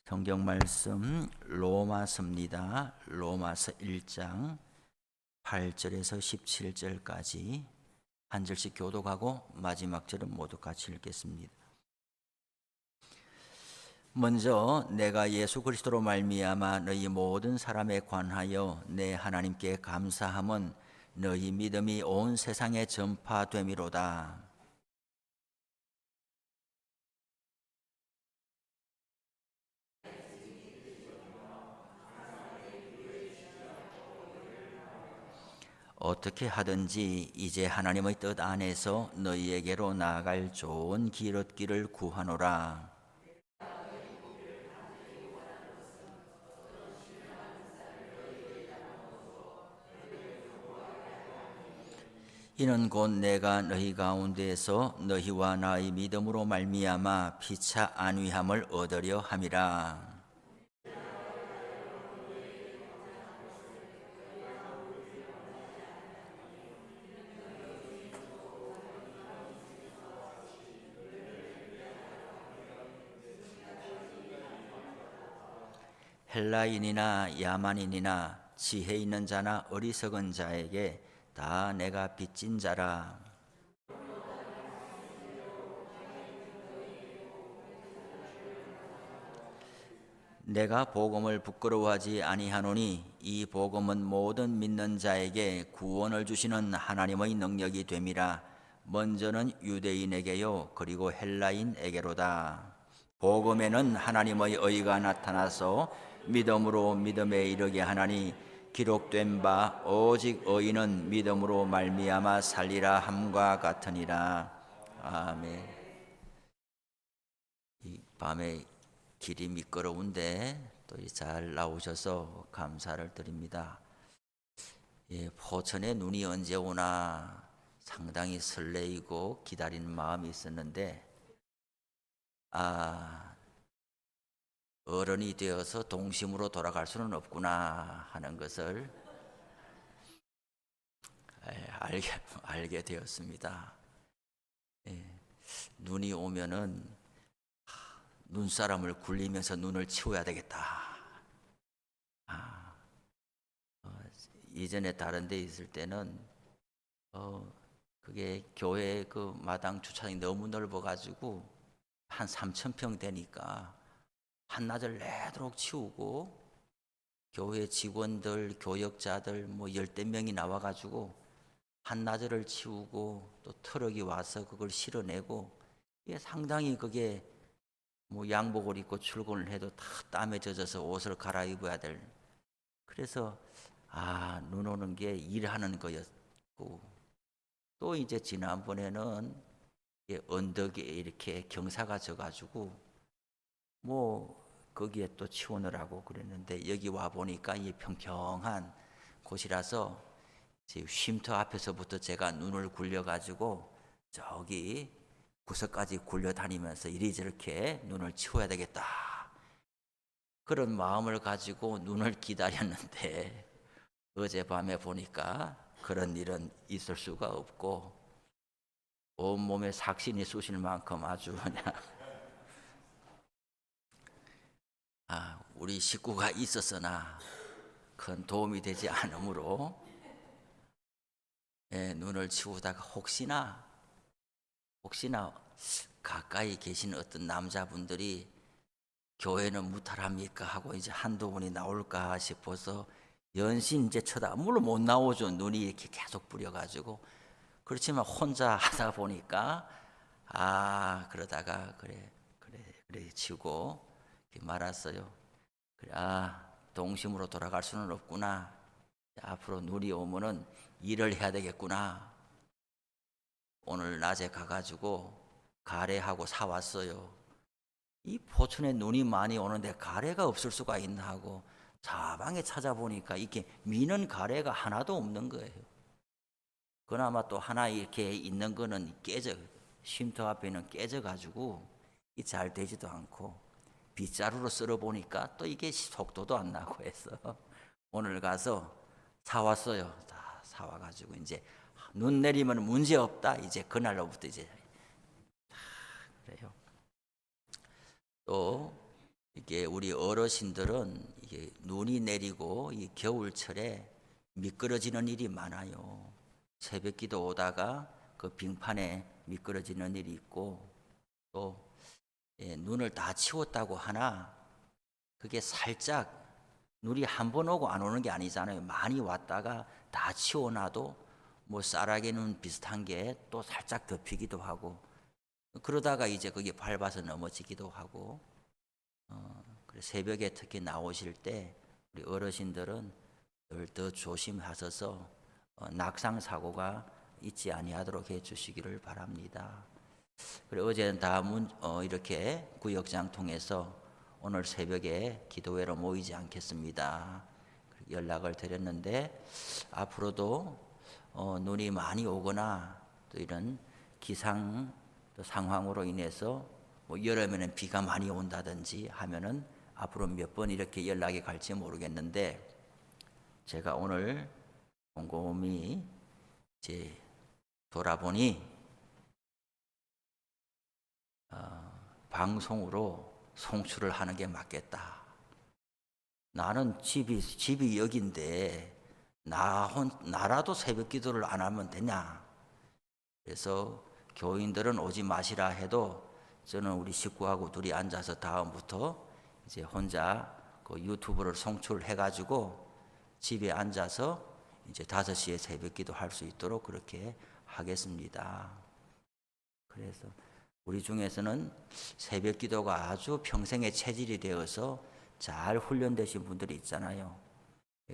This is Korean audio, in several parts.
성경 말씀 로마서입니다. 로마서 1장 8절에서 17절까지 한 절씩 교독하고 마지막 절은 모두 같이 읽겠습니다. 먼저 내가 예수 그리스도로 말미암아 너희 모든 사람에 관하여 내 하나님께 감사함은 너희 믿음이 온 세상에 전파됨이로다. 어떻게 하든지 이제 하나님의 뜻 안에서 너희에게로 나아갈 좋은 길 얻기를 구하노라. 이는 곧 내가 너희 가운데에서 너희와 나의 믿음으로 말미암아 피차 안위함을 얻으려 함이라. 헬라인이나 야만인이나 지혜 있는 자나 어리석은 자에게 다 내가 빚진 자라. 내가 복음을 부끄러워하지 아니하노니 이 복음은 모든 믿는 자에게 구원을 주시는 하나님의 능력이 됨이라. 먼저는 유대인에게요 그리고 헬라인에게로다. 복음에는 하나님의 의가 나타나서 믿음으로 믿음에 이르게 하나니 기록된 바 오직 의인은 믿음으로 말미암아 살리라 함과 같으니라. 아멘. 이 밤에 길이 미끄러운데 또 잘 나오셔서 감사를 드립니다. 포천에 눈이 언제 오나 상당히 설레이고 기다리는 마음이 있었는데 어른이 되어서 동심으로 돌아갈 수는 없구나 하는 것을 알게 되었습니다. 눈이 오면은 눈사람을 굴리면서 눈을 치워야 되겠다. 이전에 다른 데 있을 때는 그게 교회 그 마당 주차장이 너무 넓어가지고 한 3,000평 되니까 한낮을 내도록 치우고 교회 직원들, 교역자들 뭐 10대 명이 나와가지고 한낮을 치우고 또 트럭이 와서 그걸 실어내고 이게 상당히 그게 뭐 양복을 입고 출근을 해도 다 땀에 젖어서 옷을 갈아입어야 될. 그래서 눈 오는 게 일하는 거였고 또 이제 지난번에는 언덕에 이렇게 경사가 져가지고 뭐 거기에 또 치우느라고 그랬는데 여기 와 보니까 이 평평한 곳이라서 쉼터 앞에서부터 제가 눈을 굴려가지고 저기 구석까지 굴려 다니면서 이리저렇게 눈을 치워야 되겠다 그런 마음을 가지고 눈을 기다렸는데 어젯밤에 보니까 그런 일은 있을 수가 없고 온몸에 삭신이 쑤실 만큼 아주 그냥 우리 식구가 있었으나 큰 도움이 되지 않으므로 눈을 치우다가 혹시나 가까이 계신 어떤 남자분들이 교회는 무탈합니까 하고 이제 한두 분이 나올까 싶어서 연신 이제 물론 못 나오죠. 눈이 이렇게 계속 뿌려가지고. 그렇지만 혼자 하다 보니까 그러다가 그래 치우고 말았어요. 그래 동심으로 돌아갈 수는 없구나. 앞으로 눈이 오면은 일을 해야 되겠구나. 오늘 낮에 가가지고 가래하고 사왔어요. 이 포천에 눈이 많이 오는데 가래가 없을 수가 있나 하고 사방에 찾아보니까 이렇게 미는 가래가 하나도 없는 거예요. 그나마 또 하나 이렇게 있는 거는 쉼터 앞에는 깨져가지고 잘 되지도 않고 빗자루로 썰어 보니까 또 이게 속도도 안 나고 해서 오늘 가서 사왔어요. 다 사와가지고 이제 눈 내리면 문제 없다. 이제 그날로부터 이제 그래요. 또 이게 우리 어르신들은 이게 눈이 내리고 이 겨울철에 미끄러지는 일이 많아요. 새벽기도 오다가 그 빙판에 미끄러지는 일이 있고, 또 눈을 다 치웠다고 하나 그게 살짝 눈이 한 번 오고 안 오는 게 아니잖아요. 많이 왔다가 다 치워놔도 뭐 쌀아기 눈 비슷한 게 또 살짝 덮이기도 하고, 그러다가 이제 거기에 밟아서 넘어지기도 하고, 그래 새벽에 특히 나오실 때 우리 어르신들은 늘 더 조심하셔서 낙상 사고가 있지 아니하도록 해주시기를 바랍니다. 그래 어제는 다 이렇게 구역장 통해서 오늘 새벽에 기도회로 모이지 않겠습니다. 연락을 드렸는데 앞으로도 눈이 많이 오거나 또 이런 기상 상황으로 인해서 뭐 여름에는 비가 많이 온다든지 하면은 앞으로 몇 번 이렇게 연락이 갈지 모르겠는데, 제가 오늘 곰곰이 이제 돌아보니 방송으로 송출을 하는 게 맞겠다. 나는 집이 여기인데 나라도 새벽 기도를 안 하면 되냐. 그래서 교인들은 오지 마시라 해도 저는 우리 식구하고 둘이 앉아서 다음부터 이제 혼자 그 유튜브를 송출해가지고 집에 앉아서 이제 5시에 새벽 기도 할 수 있도록 그렇게 하겠습니다. 그래서 우리 중에서는 새벽 기도가 아주 평생의 체질이 되어서 잘 훈련되신 분들이 있잖아요.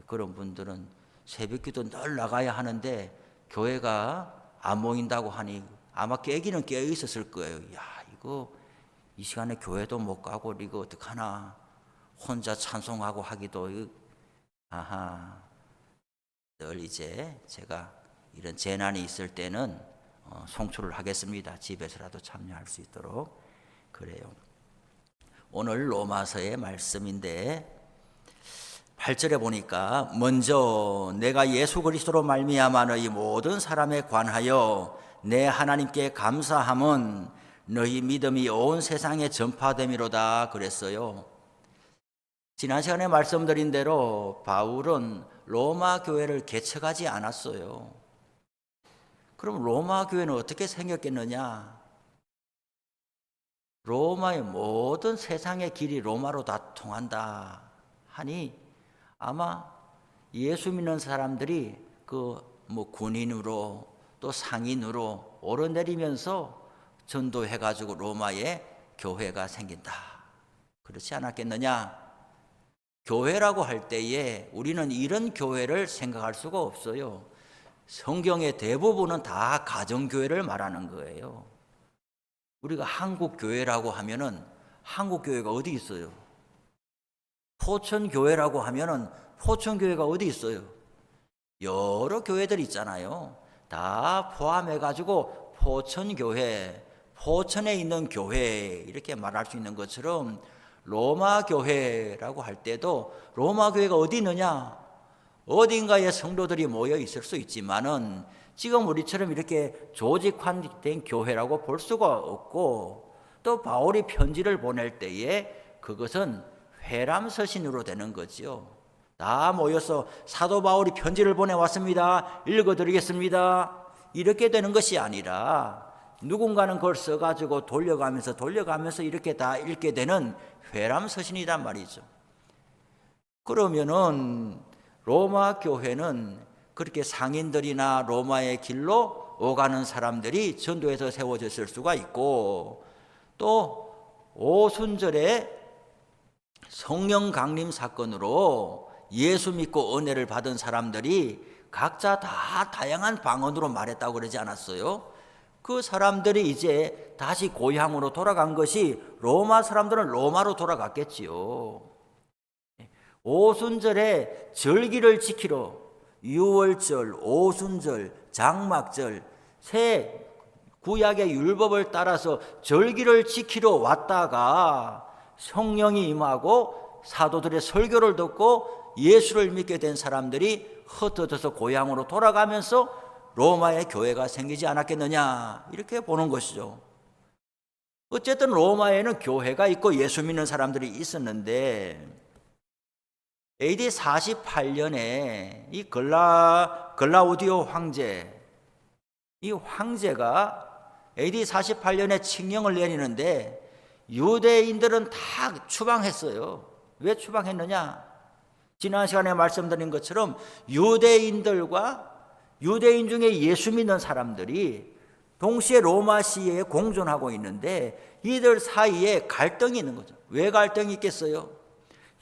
그런 분들은 새벽 기도 늘 나가야 하는데 교회가 안 모인다고 하니 아마 깨기는 깨어 있었을 거예요. 야, 이거 이 시간에 교회도 못 가고 이거 어떡하나. 혼자 찬송하고 하기도 늘 이제 제가 이런 재난이 있을 때는 송출을 하겠습니다. 집에서라도 참여할 수 있도록. 그래요. 오늘 로마서의 말씀인데 8절에 보니까 먼저 내가 예수 그리스도로 말미암아 너희 모든 사람에 관하여 내 하나님께 감사함은 너희 믿음이 온 세상에 전파됨이로다 그랬어요. 지난 시간에 말씀드린 대로 바울은 로마 교회를 개척하지 않았어요. 그럼 로마 교회는 어떻게 생겼겠느냐? 로마의 모든 세상의 길이 로마로 다 통한다 하니 아마 예수 믿는 사람들이 뭐 군인으로 또 상인으로 오르내리면서 전도해가지고 로마에 교회가 생긴다. 그렇지 않았겠느냐? 교회라고 할 때에 우리는 이런 교회를 생각할 수가 없어요. 성경의 대부분은 다 가정교회를 말하는 거예요. 우리가 한국교회라고 하면은 한국교회가 어디 있어요? 포천교회라고 하면은 포천교회가 어디 있어요? 여러 교회들 있잖아요. 다 포함해가지고 포천교회, 포천에 있는 교회 이렇게 말할 수 있는 것처럼 로마 교회라고 할 때도 로마 교회가 어디 있느냐? 어딘가에 성도들이 모여 있을 수 있지만은 지금 우리처럼 이렇게 조직화된 교회라고 볼 수가 없고, 또 바울이 편지를 보낼 때에 그것은 회람서신으로 되는 거죠. 다 모여서 사도 바울이 편지를 보내왔습니다. 읽어드리겠습니다. 이렇게 되는 것이 아니라 누군가는 그걸 써가지고 돌려가면서 이렇게 다 읽게 되는 회람서신이란 말이죠. 그러면은 로마 교회는 그렇게 상인들이나 로마의 길로 오가는 사람들이 전도해서 세워졌을 수가 있고, 또 오순절에 성령 강림 사건으로 예수 믿고 은혜를 받은 사람들이 각자 다 다양한 방언으로 말했다고 그러지 않았어요? 그 사람들이 이제 다시 고향으로 돌아간 것이 로마 사람들은 로마로 돌아갔겠지요. 오순절에 절기를 지키러 유월절, 오순절, 장막절, 새 구약의 율법을 따라서 절기를 지키러 왔다가 성령이 임하고 사도들의 설교를 듣고 예수를 믿게 된 사람들이 흩어져서 고향으로 돌아가면서 로마의 교회가 생기지 않았겠느냐, 이렇게 보는 것이죠. 어쨌든 로마에는 교회가 있고 예수 믿는 사람들이 있었는데 AD 48년에 이 글라우디오 황제, 이 황제가 AD 48년에 칙령을 내리는데 유대인들은 다 추방했어요. 왜 추방했느냐? 지난 시간에 말씀드린 것처럼 유대인들과 유대인 중에 예수 믿는 사람들이 동시에 로마 시에 공존하고 있는데 이들 사이에 갈등이 있는 거죠. 왜 갈등이 있겠어요?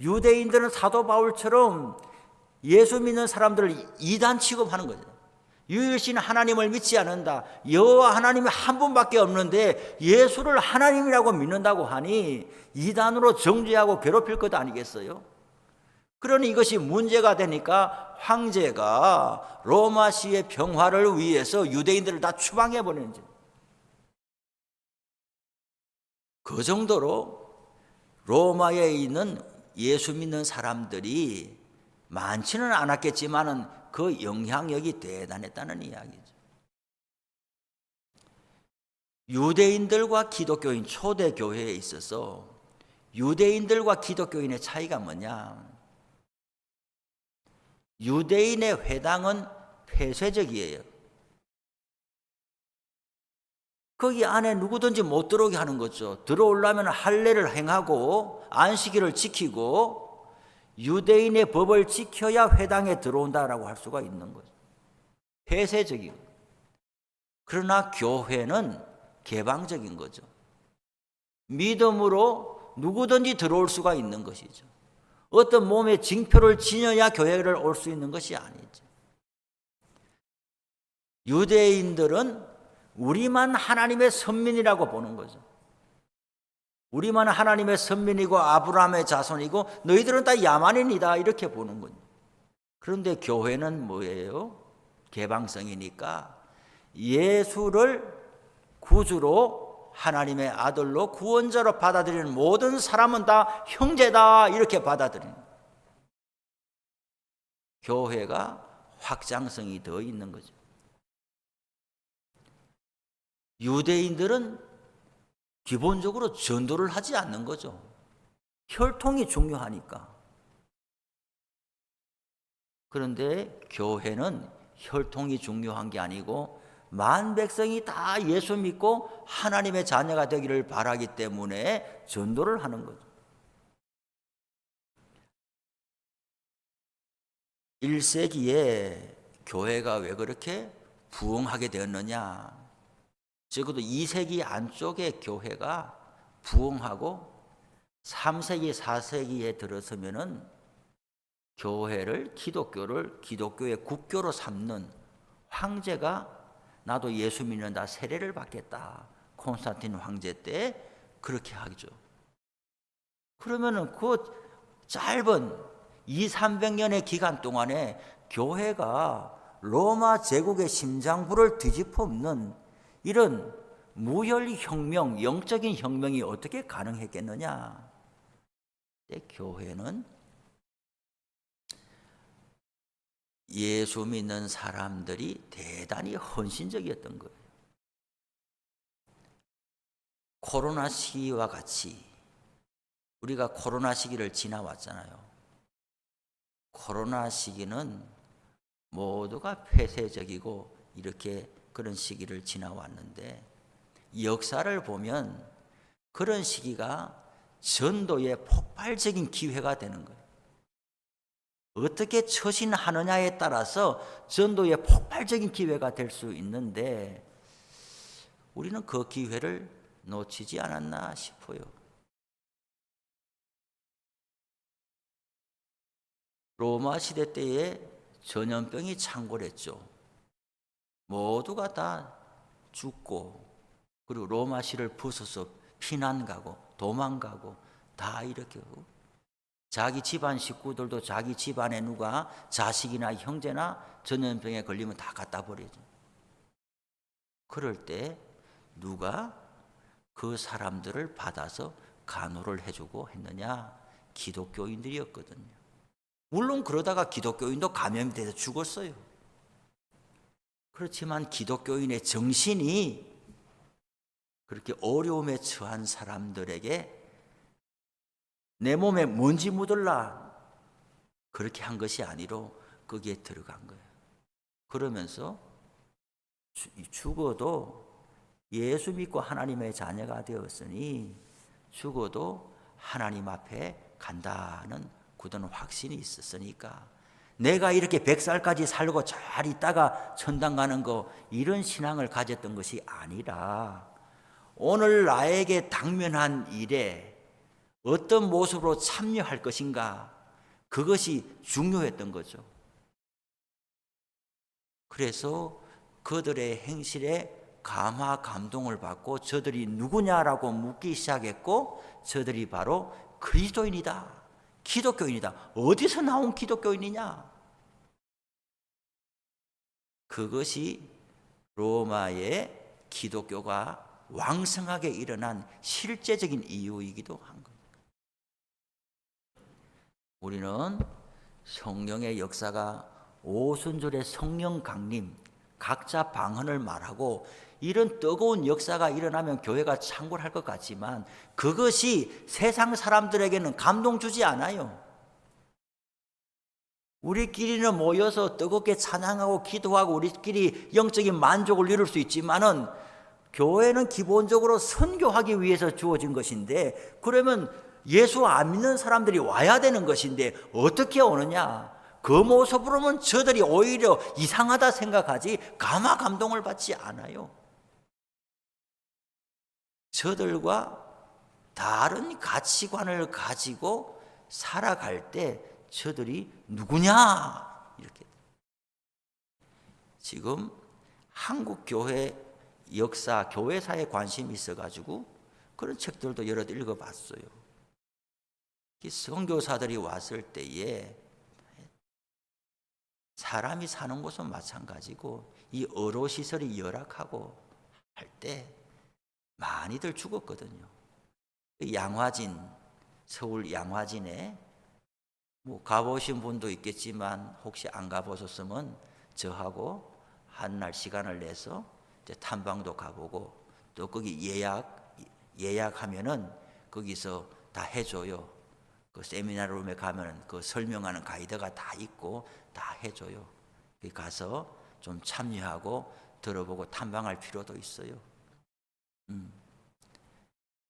유대인들은 사도 바울처럼 예수 믿는 사람들을 이단 취급하는 거죠. 유일신 하나님을 믿지 않는다. 여호와 하나님이 한 분밖에 없는데 예수를 하나님이라고 믿는다고 하니 이단으로 정죄하고 괴롭힐 것 아니겠어요? 그러니 이것이 문제가 되니까 황제가 로마시의 평화를 위해서 유대인들을 다 추방해 버리는 거죠. 그 정도로 로마에 있는 예수 믿는 사람들이 많지는 않았겠지만은 그 영향력이 대단했다는 이야기죠. 유대인들과 기독교인 초대 교회에 있어서 유대인들과 기독교인의 차이가 뭐냐? 유대인의 회당은 폐쇄적이에요. 거기 안에 누구든지 못 들어오게 하는 거죠. 들어오려면 할례를 행하고 안식일을 지키고 유대인의 법을 지켜야 회당에 들어온다라고 할 수가 있는 거죠. 폐쇄적이고. 그러나 교회는 개방적인 거죠. 믿음으로 누구든지 들어올 수가 있는 것이죠. 어떤 몸에 징표를 지녀야 교회를 올 수 있는 것이 아니죠. 유대인들은 우리만 하나님의 선민이라고 보는 거죠. 우리만 하나님의 선민이고 아브라함의 자손이고 너희들은 다 야만인이다 이렇게 보는 거죠. 그런데 교회는 뭐예요? 개방성이니까 예수를 구주로 하나님의 아들로 구원자로 받아들이는 모든 사람은 다 형제다 이렇게 받아들이는 거예요. 교회가 확장성이 더 있는 거죠. 유대인들은 기본적으로 전도를 하지 않는 거죠. 혈통이 중요하니까. 그런데 교회는 혈통이 중요한 게 아니고 만 백성이 다 예수 믿고 하나님의 자녀가 되기를 바라기 때문에 전도를 하는 거죠. 1세기에 교회가 왜 그렇게 부흥하게 되었느냐? 적어도 2세기 안쪽에 교회가 부흥하고 3세기, 4세기에 들어서면은 교회를, 기독교의 국교로 삼는 황제가 나도 예수 믿는다, 세례를 받겠다. 콘스탄틴 황제 때 그렇게 하죠. 그러면은 그 짧은 200~300년의 기간 동안에 교회가 로마 제국의 심장부를 뒤집어 엎는 이런 무혈혁명, 영적인 혁명이 어떻게 가능했겠느냐? 교회는 예수 믿는 사람들이 대단히 헌신적이었던 거예요. 코로나 시기와 같이 우리가 코로나 시기를 지나왔잖아요. 코로나 시기는 모두가 폐쇄적이고 이렇게 그런 시기를 지나왔는데 역사를 보면 그런 시기가 전도의 폭발적인 기회가 되는 거예요. 어떻게 처신하느냐에 따라서 전도의 폭발적인 기회가 될 수 있는데 우리는 그 기회를 놓치지 않았나 싶어요. 로마 시대 때에 전염병이 창궐했죠. 모두가 다 죽고 그리고 로마시를 부숴서 피난 가고 도망가고 다 이렇게 하고 자기 집안 식구들도 자기 집안에 누가 자식이나 형제나 전염병에 걸리면 다 갖다 버리죠. 그럴 때 누가 그 사람들을 받아서 간호를 해주고 했느냐? 기독교인들이었거든요. 물론 그러다가 기독교인도 감염이 돼서 죽었어요. 그렇지만 기독교인의 정신이 그렇게 어려움에 처한 사람들에게 내 몸에 먼지 묻을라 그렇게 한 것이 아니로 거기에 들어간 거예요. 그러면서 죽어도 예수 믿고 하나님의 자녀가 되었으니 죽어도 하나님 앞에 간다는 굳은 확신이 있었으니까 내가 이렇게 100살까지 살고 잘 있다가 천당 가는 거 이런 신앙을 가졌던 것이 아니라 오늘 나에게 당면한 일에 어떤 모습으로 참여할 것인가 그것이 중요했던 거죠. 그래서 그들의 행실에 감화 감동을 받고 저들이 누구냐라고 묻기 시작했고 저들이 바로 그리스도인이다, 기독교인이다. 어디서 나온 기독교인이냐? 그것이 로마의 기독교가 왕성하게 일어난 실제적인 이유이기도 한 거예요. 우리는 성령의 역사가 오순절의 성령 강림, 각자 방언을 말하고 이런 뜨거운 역사가 일어나면 교회가 창궐할 것 같지만 그것이 세상 사람들에게는 감동 주지 않아요. 우리끼리는 모여서 뜨겁게 찬양하고 기도하고 우리끼리 영적인 만족을 이룰 수 있지만은 교회는 기본적으로 선교하기 위해서 주어진 것인데 그러면 예수 안 믿는 사람들이 와야 되는 것인데 어떻게 오느냐? 그 모습으로는 저들이 오히려 이상하다 생각하지 감화 감동을 받지 않아요. 저들과 다른 가치관을 가지고 살아갈 때 저들이 누구냐? 이렇게. 지금 한국 교회 역사, 교회사에 관심이 있어가지고 그런 책들도 여러 읽어봤어요. 선교사들이 왔을 때에 사람이 사는 곳은 마찬가지고 이 의료시설이 열악하고 할 때 많이들 죽었거든요. 양화진, 서울 양화진에 뭐 가보신 분도 있겠지만 혹시 안 가보셨으면 저하고 한날 시간을 내서 이제 탐방도 가보고 또 거기 예약하면은 거기서 다 해줘요. 그 세미나룸에 가면 그 설명하는 가이드가 다 있고 다 해줘요. 거기 가서 좀 참여하고 들어보고 탐방할 필요도 있어요.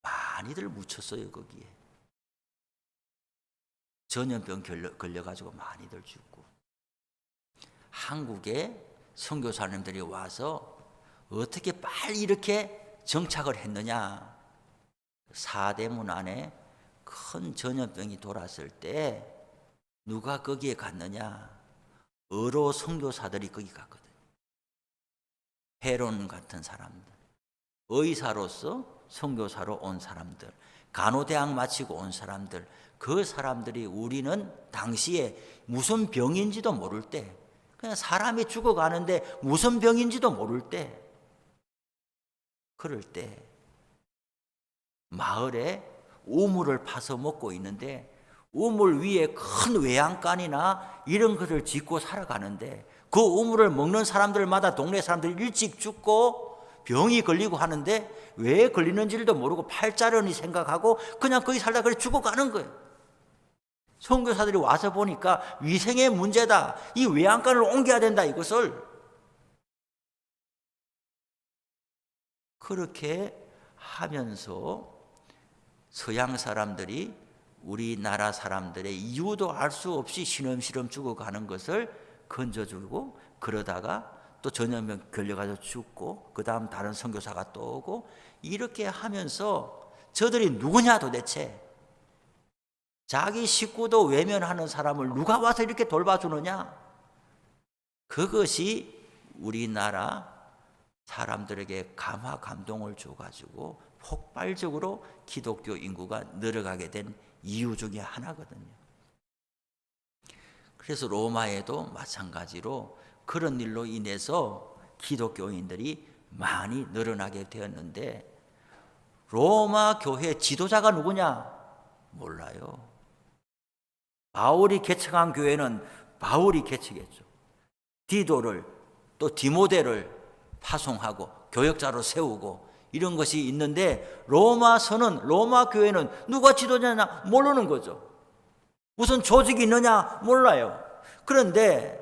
많이들 묻혔어요 거기에. 전염병 걸려가지고 많이들 죽고. 한국에 선교사님들이 와서 어떻게 빨리 이렇게 정착을 했느냐. 사대문 안에 큰 전염병이 돌았을 때 누가 거기에 갔느냐. 의로 선교사들이 거기 갔거든요. 헤론 같은 사람들, 의사로서 선교사로 온 사람들, 간호대학 마치고 온 사람들, 그 사람들이 우리는 당시에 무슨 병인지도 모를 때, 그냥 사람이 죽어가는데 무슨 병인지도 모를 때, 그럴 때 마을에 우물을 파서 먹고 있는데 우물 위에 큰 외양간이나 이런 것을 짓고 살아가는데 그 우물을 먹는 사람들마다 동네 사람들이 일찍 죽고 병이 걸리고 하는데 왜 걸리는지도 모르고 팔자련이 생각하고 그냥 거기 살다 그래 죽어가는 거예요. 선교사들이 와서 보니까 위생의 문제다. 이 외양간을 옮겨야 된다 이것을. 그렇게 하면서 서양 사람들이 우리나라 사람들의 이유도 알 수 없이 시름시름 죽어가는 것을 건져주고 그러다가 또 전염병 걸려가지고 죽고 그 다음 다른 선교사가 또 오고 이렇게 하면서 저들이 누구냐 도대체. 자기 식구도 외면하는 사람을 누가 와서 이렇게 돌봐주느냐. 그것이 우리나라 사람들에게 감화 감동을 줘가지고 폭발적으로 기독교 인구가 늘어가게 된 이유 중에 하나거든요. 그래서 로마에도 마찬가지로 그런 일로 인해서 기독교인들이 많이 늘어나게 되었는데 로마 교회 지도자가 누구냐? 몰라요. 바울이 개척한 교회는 바울이 개척했죠. 디도를 또 디모데를 파송하고 교역자로 세우고 이런 것이 있는데 로마서는, 로마 교회는 누가 지도자냐 모르는 거죠. 무슨 조직이 있느냐 몰라요. 그런데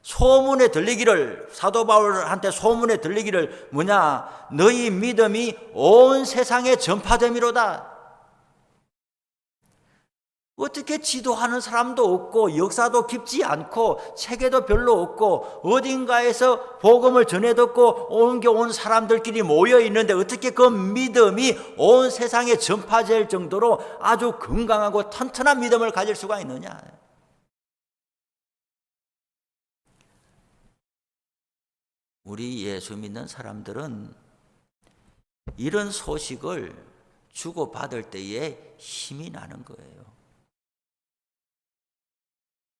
소문에 들리기를, 사도 바울한테 소문에 들리기를 뭐냐, 너희 믿음이 온 세상에 전파됨이로다. 어떻게 지도하는 사람도 없고 역사도 깊지 않고 체계도 별로 없고 어딘가에서 복음을 전해 듣고 온 사람들끼리 모여 있는데 어떻게 그 믿음이 온 세상에 전파될 정도로 아주 건강하고 튼튼한 믿음을 가질 수가 있느냐. 우리 예수 믿는 사람들은 이런 소식을 주고받을 때에 힘이 나는 거예요.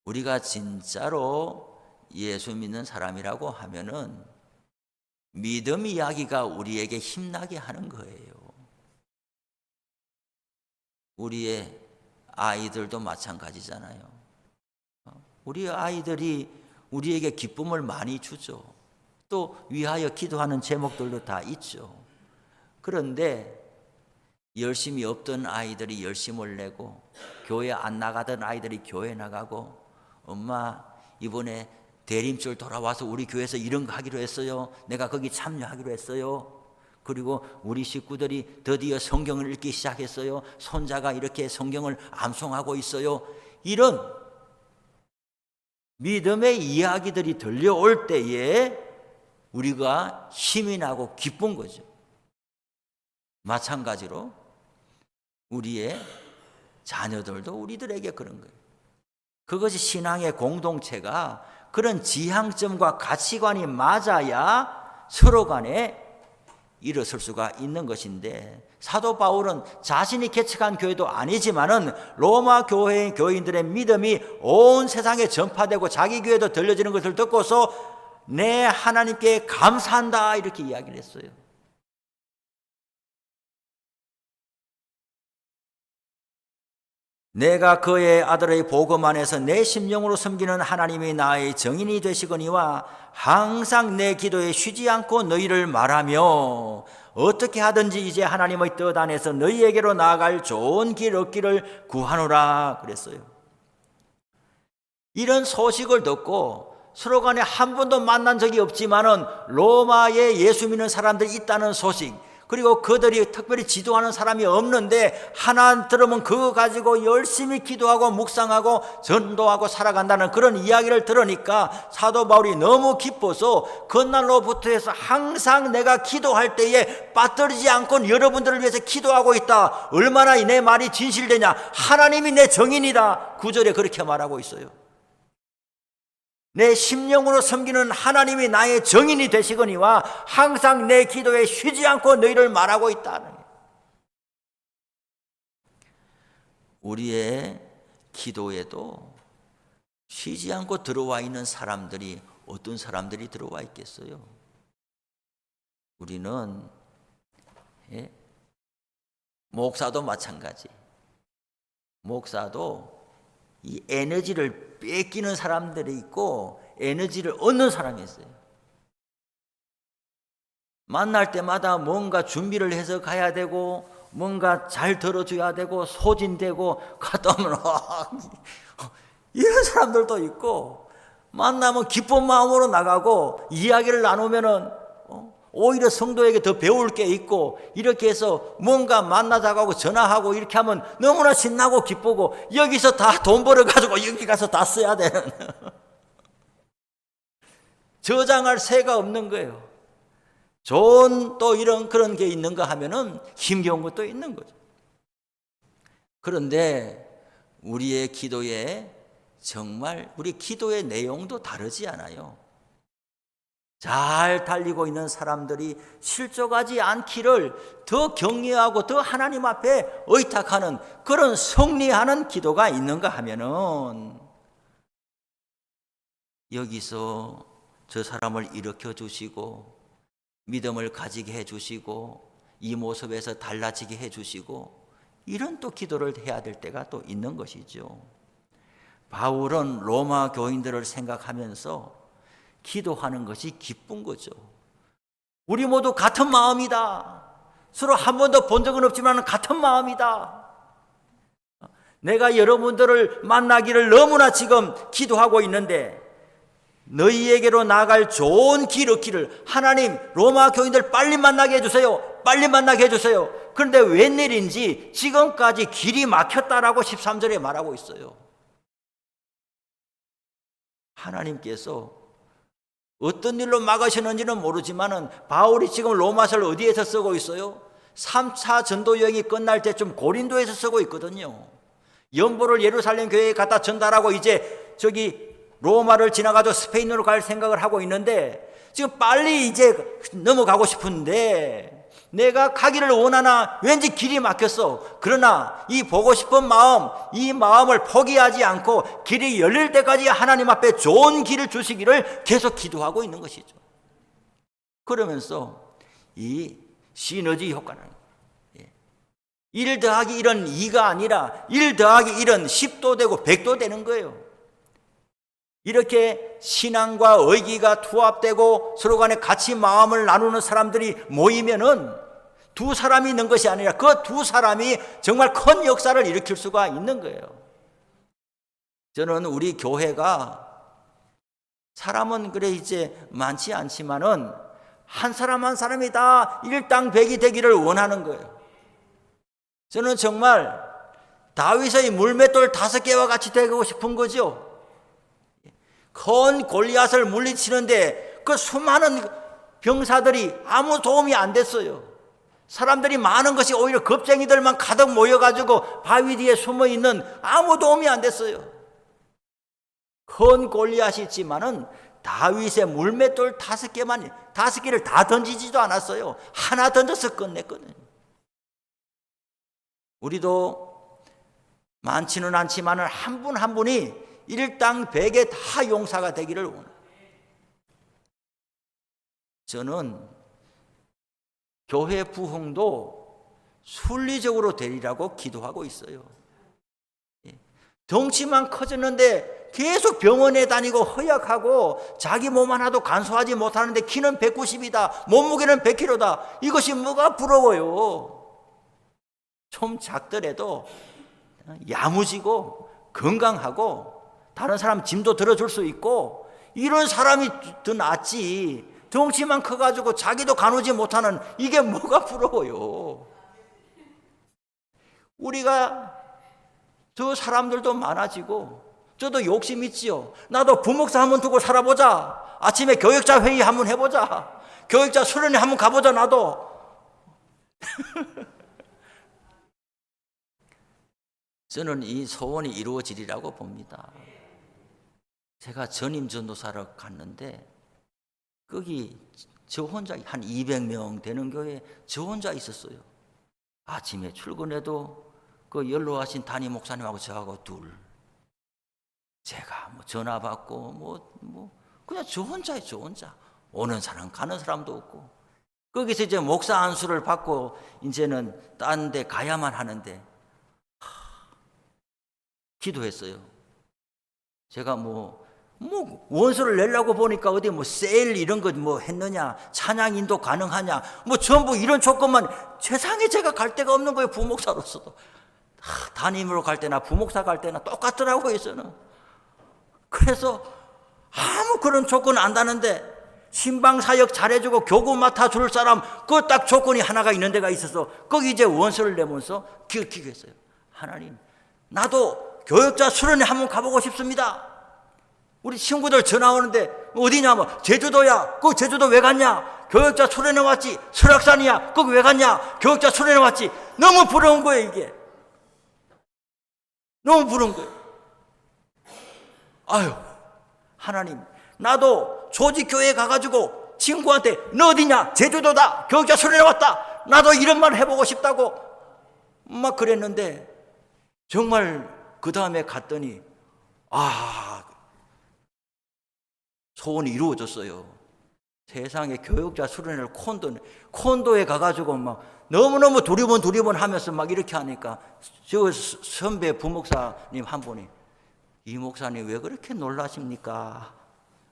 우리가 진짜로 예수 믿는 사람이라고 하면은 믿음 이야기가 우리에게 힘나게 하는 거예요. 우리의 아이들도 마찬가지잖아요. 우리 아이들이 우리에게 기쁨을 많이 주죠. 또 위하여 기도하는 제목들도 다 있죠. 그런데 열심히 없던 아이들이 열심을 내고 교회 안 나가던 아이들이 교회 나가고, 엄마 이번에 대림절 돌아와서 우리 교회에서 이런 거 하기로 했어요. 내가 거기 참여하기로 했어요. 그리고 우리 식구들이 드디어 성경을 읽기 시작했어요. 손자가 이렇게 성경을 암송하고 있어요. 이런 믿음의 이야기들이 들려올 때에 우리가 힘이 나고 기쁜 거죠. 마찬가지로 우리의 자녀들도 우리들에게 그런 거예요. 그것이 신앙의 공동체가 그런 지향점과 가치관이 맞아야 서로 간에 일어설 수가 있는 것인데, 사도 바울은 자신이 개척한 교회도 아니지만은 로마 교회의 교인들의 믿음이 온 세상에 전파되고 자기 교회도 들려지는 것을 듣고서 내 하나님께 감사한다 이렇게 이야기를 했어요. 내가 그의 아들의 복음 안에서 내 심령으로 섬기는 하나님이 나의 정인이 되시거니와 항상 내 기도에 쉬지 않고 너희를 말하며 어떻게 하든지 이제 하나님의 뜻 안에서 너희에게로 나아갈 좋은 길 얻기를 구하노라 그랬어요. 이런 소식을 듣고 서로 간에 한 번도 만난 적이 없지만은 로마에 예수 믿는 사람들이 있다는 소식, 그리고 그들이 특별히 지도하는 사람이 없는데 하나 들으면 그거 가지고 열심히 기도하고 묵상하고 전도하고 살아간다는 그런 이야기를 들으니까 사도 바울이 너무 기뻐서 그날로부터 해서 항상 내가 기도할 때에 빠뜨리지 않고 여러분들을 위해서 기도하고 있다. 얼마나 내 말이 진실되냐. 하나님이 내 정인이다. 9절에 그렇게 말하고 있어요. 내 심령으로 섬기는 하나님이 나의 정인이 되시거니와 항상 내 기도에 쉬지 않고 너희를 말하고 있다는 거예요. 우리의 기도에도 쉬지 않고 들어와 있는 사람들이 어떤 사람들이 들어와 있겠어요? 우리는 목사도 마찬가지. 목사도 이 에너지를 뺏기는 사람들이 있고 에너지를 얻는 사람이 있어요. 만날 때마다 뭔가 준비를 해서 가야 되고 뭔가 잘 들어줘야 되고 소진되고 갔다 오면 이런 사람들도 있고, 만나면 기쁜 마음으로 나가고 이야기를 나누면은 오히려 성도에게 더 배울 게 있고, 이렇게 해서 뭔가 만나자고 하고 전화하고 이렇게 하면 너무나 신나고 기쁘고, 여기서 다 돈 벌어가지고 여기 가서 다 써야 되는 저장할 새가 없는 거예요. 좋은 또 이런 그런 게 있는가 하면은 힘겨운 것도 있는 거죠. 그런데 우리의 기도에 정말 우리 기도의 내용도 다르지 않아요. 잘 달리고 있는 사람들이 실족하지 않기를 더 격려하고 더 하나님 앞에 의탁하는 그런 승리하는 기도가 있는가 하면은, 여기서 저 사람을 일으켜 주시고 믿음을 가지게 해 주시고 이 모습에서 달라지게 해 주시고 이런 또 기도를 해야 될 때가 또 있는 것이죠. 바울은 로마 교인들을 생각하면서 기도하는 것이 기쁜 거죠. 우리 모두 같은 마음이다. 서로 한 번도 본 적은 없지만 같은 마음이다. 내가 여러분들을 만나기를 너무나 지금 기도하고 있는데 너희에게로 나갈 좋은 길 얻기를 하나님 로마 교인들 빨리 만나게 해주세요. 빨리 만나게 해주세요. 그런데 웬일인지 지금까지 길이 막혔다라고 13절에 말하고 있어요. 하나님께서 어떤 일로 막으시는지는 모르지만은 바울이 지금 로마서를 어디에서 쓰고 있어요? 3차 전도 여행이 끝날 때쯤 고린도에서 쓰고 있거든요. 연보를 예루살렘 교회에 갖다 전달하고 이제 저기 로마를 지나가도 스페인으로 갈 생각을 하고 있는데 지금 빨리 이제 넘어가고 싶은데 내가 가기를 원하나 왠지 길이 막혔어. 그러나 이 보고 싶은 마음, 이 마음을 포기하지 않고 길이 열릴 때까지 하나님 앞에 좋은 길을 주시기를 계속 기도하고 있는 것이죠. 그러면서 이 시너지 효과는 1 더하기 1은 2가 아니라 1 더하기 1은 10도 되고 100도 되는 거예요. 이렇게 신앙과 의기가 투합되고 서로 간에 같이 마음을 나누는 사람들이 모이면은 두 사람이 있는 것이 아니라 그 두 사람이 정말 큰 역사를 일으킬 수가 있는 거예요. 저는 우리 교회가 사람은 그래 이제 많지 않지만은 한 사람 한 사람이 다 일당백이 되기를 원하는 거예요. 저는 정말 다윗의 물맷돌 5개와 같이 되고 싶은 거죠. 큰 골리앗을 물리치는데 그 수많은 병사들이 아무 도움이 안 됐어요. 사람들이 많은 것이 오히려 겁쟁이들만 가득 모여가지고 바위 뒤에 숨어있는 아무 도움이 안 됐어요. 큰 골리앗이 있지만은 다윗의 물맷돌 5개를 다 던지지도 않았어요. 하나 던져서 끝냈거든요. 우리도 많지는 않지만은 한 분 한 분이 일당백에 다 용사가 되기를 원합니다. 저는 교회 부흥도 순리적으로 되리라고 기도하고 있어요. 덩치만 커졌는데 계속 병원에 다니고 허약하고 자기 몸 하나도 간소하지 못하는데 키는 190이다 몸무게는 100kg다 이것이 뭐가 부러워요. 좀 작더라도 야무지고 건강하고 다른 사람 짐도 들어줄 수 있고 이런 사람이 더 낫지. 덩치만 커가지고 자기도 가누지 못하는 이게 뭐가 부러워요. 우리가 저 사람들도 많아지고 저도 욕심 있지요. 나도 부목사 한번 두고 살아보자. 아침에 교역자 회의 한번 해보자. 교역자 수련회 한번 가보자. 나도 저는 이 소원이 이루어지리라고 봅니다. 제가 전임 전도사를 갔는데 거기 저 혼자 한 200명 되는 교회에 저 혼자 있었어요. 아침에 출근해도 그 연로하신 담임 목사님하고 저하고 둘. 제가 뭐 전화 받고 그냥 저 혼자예요. 저 혼자. 오는 사람 가는 사람도 없고 거기서 이제 목사 안수를 받고 이제는 딴 데 가야만 하는데 기도했어요. 제가 원서를 내려고 보니까 어디 세일 이런 거 했느냐, 찬양 인도 가능하냐, 전부 이런 조건만 세상에 제가 갈 데가 없는 거예요. 부목사로서도. 담임으로 갈 때나 부목사 갈 때나 똑같더라고요. 저는. 그래서 아무 그런 조건 안 다는데 신방 사역 잘해주고 교구 맡아줄 사람 그 딱 조건이 하나가 있는 데가 있어서 거기 이제 원서를 내면서 기도했어요. 하나님, 나도 교역자 수련회 한번 가보고 싶습니다. 우리 친구들 전화 오는데 어디냐 제주도야. 그 제주도 왜 갔냐? 교역자 수련회 왔지. 설악산이야. 거기 왜 갔냐? 교역자 수련회 왔지. 너무 부러운 거예요. 이게 너무 부러운 거예요. 아유, 하나님, 나도 조직교회에 가가지고 친구한테 너 어디냐? 제주도다. 교역자 수련회 왔다. 나도 이런 말 해보고 싶다고 막 그랬는데 정말 그 다음에 갔더니 소원이 이루어졌어요. 세상에 교역자 수련회를 콘도에 가가지고 너무너무 두리번 하면서 이렇게 하니까 저 선배 부목사님 한 분이 이 목사님 왜 그렇게 놀라십니까?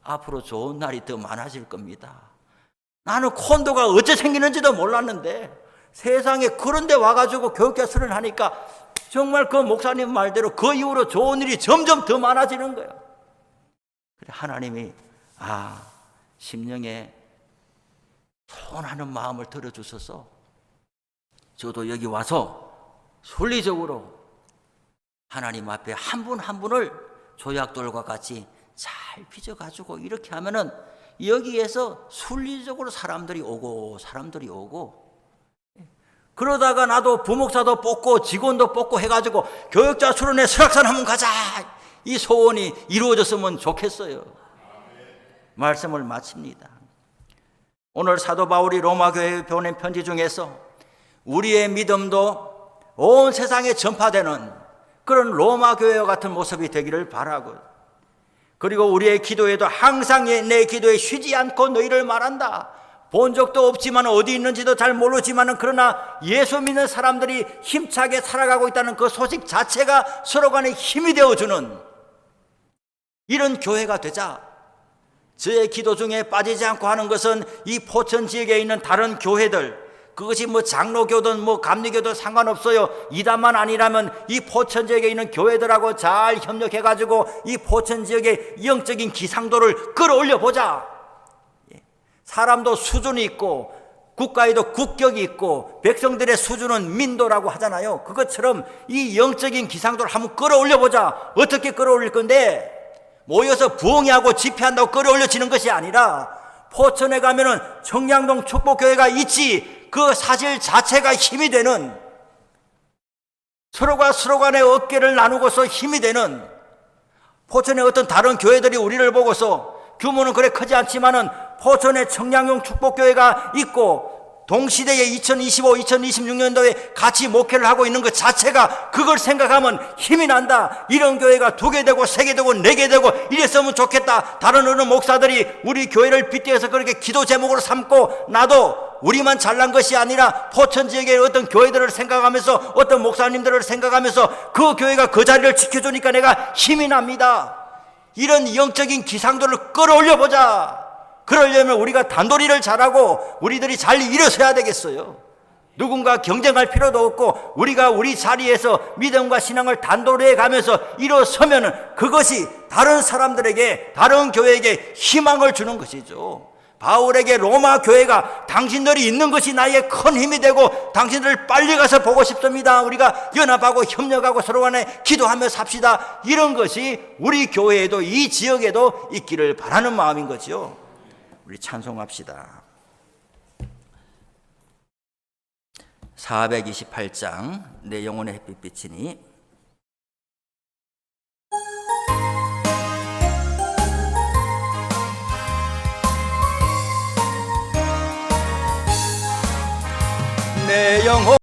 앞으로 좋은 날이 더 많아질 겁니다. 나는 콘도가 어째 생기는지도 몰랐는데 세상에 그런 데 와가지고 교육자 수련하니까 정말 그 목사님 말대로 그 이후로 좋은 일이 점점 더 많아지는 거예요. 그래 하나님이 심령에 소원하는 마음을 들어주셔서 저도 여기 와서 순리적으로 하나님 앞에 한 분 한 분을 조약돌과 같이 잘 빚어가지고 이렇게 하면은 여기에서 순리적으로 사람들이 오고 그러다가 나도 부목사도 뽑고 직원도 뽑고 해가지고 교육자 수련회 설악산 한번 가자, 이 소원이 이루어졌으면 좋겠어요. 말씀을 마칩니다. 오늘 사도 바울이 로마 교회에 보낸 편지 중에서 우리의 믿음도 온 세상에 전파되는 그런 로마 교회와 같은 모습이 되기를 바라고, 그리고 우리의 기도에도 항상 내 기도에 쉬지 않고 너희를 말한다. 본 적도 없지만 어디 있는지도 잘 모르지만 그러나 예수 믿는 사람들이 힘차게 살아가고 있다는 그 소식 자체가 서로 간에 힘이 되어주는 이런 교회가 되자. 저의 기도 중에 빠지지 않고 하는 것은 이 포천 지역에 있는 다른 교회들, 그것이 뭐 장로교든 뭐 감리교든 상관없어요. 이단만 아니라면 이 포천 지역에 있는 교회들하고 잘 협력해가지고 이 포천 지역의 영적인 기상도를 끌어올려 보자. 사람도 수준이 있고 국가에도 국격이 있고 백성들의 수준은 민도라고 하잖아요. 그것처럼 이 영적인 기상도를 한번 끌어올려 보자. 어떻게 끌어올릴 건데? 모여서 부흥회하고 집회한다고 끌어올려지는 것이 아니라 포천에 가면은 청량동 축복교회가 있지, 그 사실 자체가 힘이 되는, 서로가 서로 간의 어깨를 나누고서 힘이 되는, 포천의 어떤 다른 교회들이 우리를 보고서 규모는 그래 크지 않지만은 포천에 청량용 축복교회가 있고 동시대에 2025, 2026년도에 같이 목회를 하고 있는 것 자체가, 그걸 생각하면 힘이 난다. 이런 교회가 2개 되고 3개 되고 4개 되고 이랬으면 좋겠다. 다른 어느 목사들이 우리 교회를 빗대어서 그렇게 기도 제목으로 삼고, 나도 우리만 잘난 것이 아니라 포천 지역의 어떤 교회들을 생각하면서, 어떤 목사님들을 생각하면서 그 교회가 그 자리를 지켜주니까 내가 힘이 납니다. 이런 영적인 기상도를 끌어올려보자. 그러려면 우리가 단도리를 잘하고 우리들이 잘 일어서야 되겠어요. 누군가 경쟁할 필요도 없고 우리가 우리 자리에서 믿음과 신앙을 단도리해 가면서 일어서면 그것이 다른 사람들에게, 다른 교회에게 희망을 주는 것이죠. 바울에게 로마 교회가 당신들이 있는 것이 나의 큰 힘이 되고 당신들을 빨리 가서 보고 싶습니다. 우리가 연합하고 협력하고 서로 간에 기도하며 삽시다. 이런 것이 우리 교회에도 이 지역에도 있기를 바라는 마음인 거죠. 우리 찬송합시다. 428장 내 영혼의 햇빛 비치니. 내 영혼